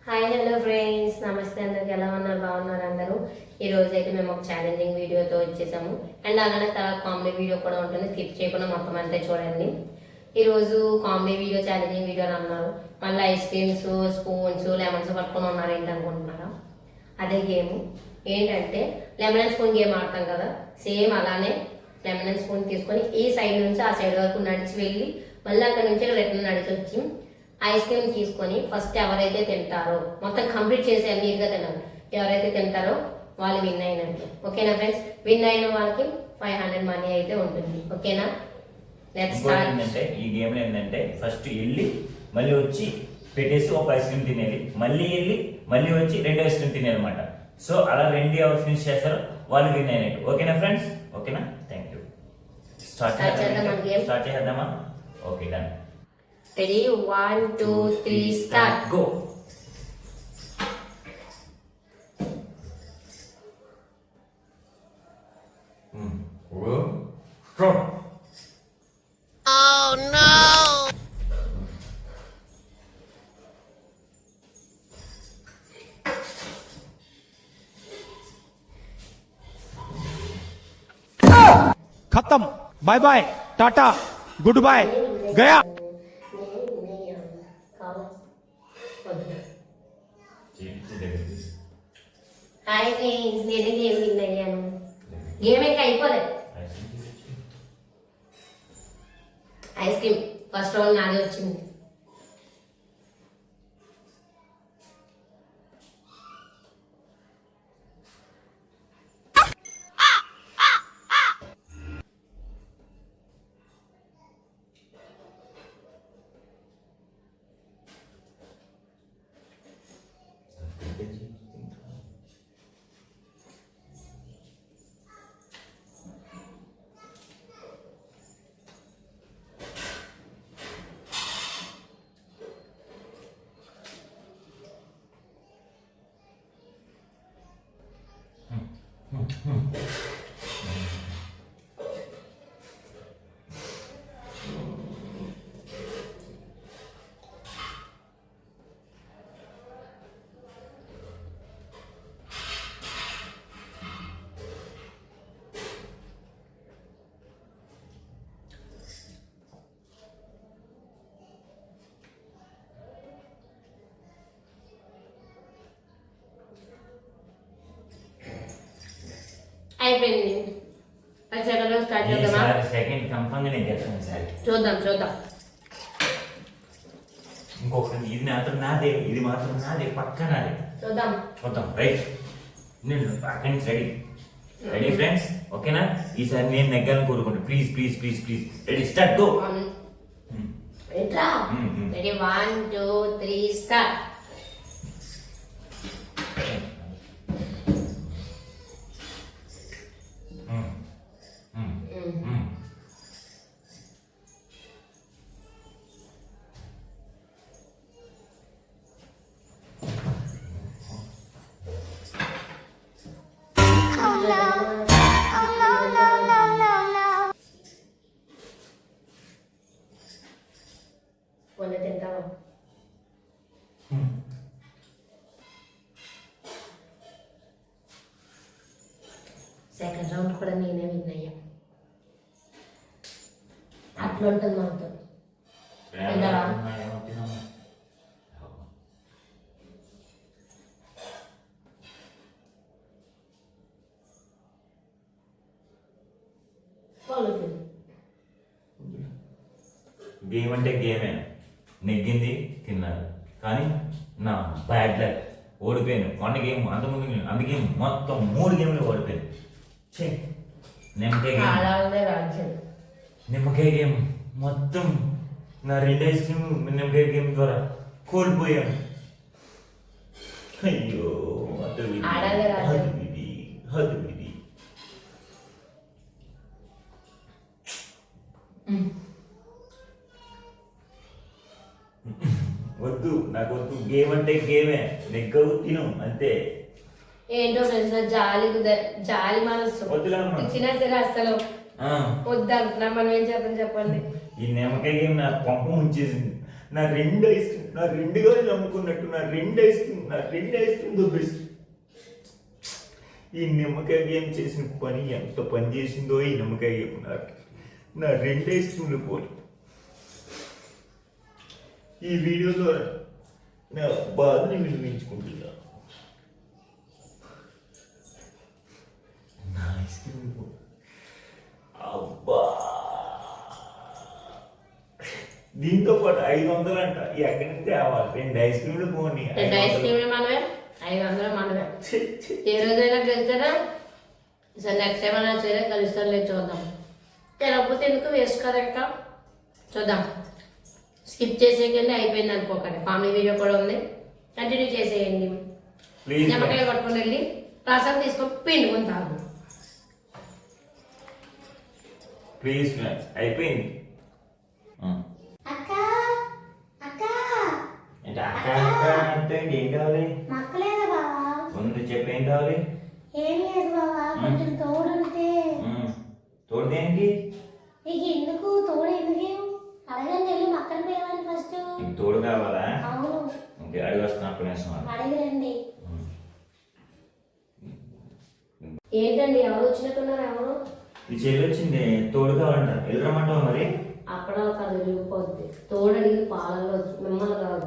Hi hello friends, నమస్తే. అందరికి ఎలా ఉన్నారు? బాగున్నారు అందరూ? ఈ రోజు అయితే మేము ఒక ఛాలెంజింగ్ వీడియోతో వచ్చేసాము. అండ్ అలానే తర్వాత కామెడీ వీడియో కూడా ఉంటుంది, స్కిప్ చేయకుండా మొత్తం అంతే చూడండి. ఈరోజు కామెడీ వీడియో, ఛాలెంజింగ్ వీడియో అని అన్నారు. మళ్ళీ ఐస్ క్రీమ్స్, స్పూన్స్, లెమన్స్ పట్టుకొని ఉన్నారు ఏంటి అనుకుంటున్నారా? అదే గేమ్. ఏంటంటే లెమన్ అండ్ స్పూన్ గేమ్ ఆడతాం కదా, సేమ్ అలానే లెమన్ అండ్ స్పూన్ తీసుకొని ఈ సైడ్ నుంచి ఆ సైడ్ వరకు నడిచి వెళ్ళి మళ్ళీ అక్కడ నుంచి రిటర్న్ నడిచి వచ్చి ఐస్ క్రీమ్ తీసుకొని ఫస్ట్ ఎవరైతే తింటారో మొత్తం కంప్లీట్ చేసి నీట్గా తినాలి. ఎవరైతే తింటారో వాళ్ళు విన్ అయినట్టు. ఓకేనా ఫ్రెండ్స్? విన్ అయిన వాళ్ళకి 500 మనీ అయితే ఉంటుంది. ఓకేనా? ఏంటంటే ఈ గేమ్ ఏంటంటే ఫస్ట్ వెళ్ళి మళ్ళీ వచ్చి పెట్టేసి ఒక ఐస్ క్రీమ్ తినేది, మళ్ళీ వెళ్ళి మళ్ళీ వచ్చి 2 ఐస్ క్రీమ్ తినేది అనమాట. సో అలా 2 ఎవరు ఫినిష్ చేస్తారో వాళ్ళు విన్ అయినట్టు. ఓకేనా ఫ్రెండ్స్? ఓకేనా? Thank you. స్టార్ట్ చేద్దామా? Okay, done. Ready? 1 2 3 start. Go. Oh no! खत्म, bye bye, tata, goodbye, गया. హాయ్ ఫ్రెండ్స్, నేనే గేమ్ విన్ అయ్యాను. గేమ్ ఇంకా అయిపోలేదు. ఐస్ క్రీమ్ ఫస్ట్ రౌండ్ నాదే వచ్చింది. అయిపోయింది. సెకండ్ స్టార్ట్ చేద్దామా? సెకండ్ కన్ఫర్మ్ గా నేను చేస్తాను సార్. చూద్దాం. ఇంకొకటి ఇది మాత్రం నాదే, ఇది మాత్రం నాదే, పక్క నాదే. చూద్దాం. రైట్, నేను అక్కడి నుంచి రెడీ ఫ్రెండ్స్? ఓకేనా? ఈసారి నేను నెగ్గాలని కోరుకుంటా. Please please please please. Ready, start, go. Ready? 1 2 3 start. తింటావా? సెకండ్ రౌండ్ కూడా నేనే విన్ అయ్యా. అట్లా ఉంటుంది మనతో. గేమ్ అంటే గేమే, నెగ్గింది తిన్నారు. కానీ నా బ్యాడ్ లక్, ఓడిపోయాను. మొన్న గేమ్ అంతకుముందు అందుకే మొత్తం 3 గేమ్లు ఓడిపోయాను. నిమ్మకాయ గేమ్ మొత్తం నా 2 ఐస్ క్రీమ్ నిమ్మకాయ గేమ్ ద్వారా కోల్పోయాను. అయ్యో, హద్దు విధి. వద్దు, నాకు వద్దు. గేమ్ అంటే గేమే, నెగ్గవు తిను అంతే. ఏంటో ఫ్రెండ్స్, జాలి మనసు ఇచ్చినా సరే అసలు వద్దంటున్నా. మనం ఏం చేద్దాం చెప్పండి? ఈ నిమ్మకాయ గేమ్ నా పంప ఉంచేసింది. నా 2 ఐస్ క్రీమ్ నా 2 గాలి నమ్ముకున్నట్టు నా 2 ఐస్ క్రీమ్ దొబ్బేసి ఈ నిమ్మకాయ గేమ్ చేసిన పని ఎంత పని చేసిందో ఈ నిమ్మకాయ గేమ్ నా 2 ఐస్ క్రీమ్లు పోయి ఈ వీడియో ద్వారా నా బాధని వినిపించుకుంటున్నా. నా ఐస్ క్రీమ్ పోయి అబ్బా దీంతో పాటు 500 అంట ఎక్కడి నుంచి తేవాలి 2 ఐస్ క్రీమ్లు పోనీ 2 ఐస్ క్రీమ్లు మనవే 500 మనవే. ఏ రోజైనా గెలిచారా సార్ నెక్స్ట్ టైం అయినా సరే కలుస్తాను లేదు చూద్దాం. తెలకపోతే ఎందుకు వేస్ట్ కదా ఇంకా చూద్దాం. స్కిప్ చేసేయండి అయిపోయింది అనుకోకండి. కామెడీ వీడియో కూడా ఉంది కంటిన్యూ చేసేయండి. నిమ్మకాయ పట్టుకుని వెళ్ళి రసం తీసుకొని పిండుకొని తాగు. ప్లీజ్ ఫ్రెండ్స్ అయిపోయింది. అక్క అక్క అంటే అక్క అక్క అంటే ఏం కావాలి? మక్కలేదా బావా? ముందు చెప్పి ఏం కావాలి? ఏం లేదు బావా, కొంచెం తోడుంటే. తోడు దేనికి? నీకు ఎందుకు తోడు? ఎందుకు అడగండి, వెళ్ళి మక్కలు పోయావని ఫస్ట్. నీకు తోడు కావాలా? అవును, ఓకే అడిగి వస్తున్నా కొనేసం. అడగరండి. ఏంటండి ఎవరు వచ్చినట్టున్నారు? ఎవరు ఈ చెల్లి వచ్చింది తోడు కావాలంట. వెళ్ళరమ్మంటావా మరి? అక్కడ కాదు వెళ్ళిపోద్ది. తోడు అడిగి పాలల్లో మిమ్మల్ని కాదు.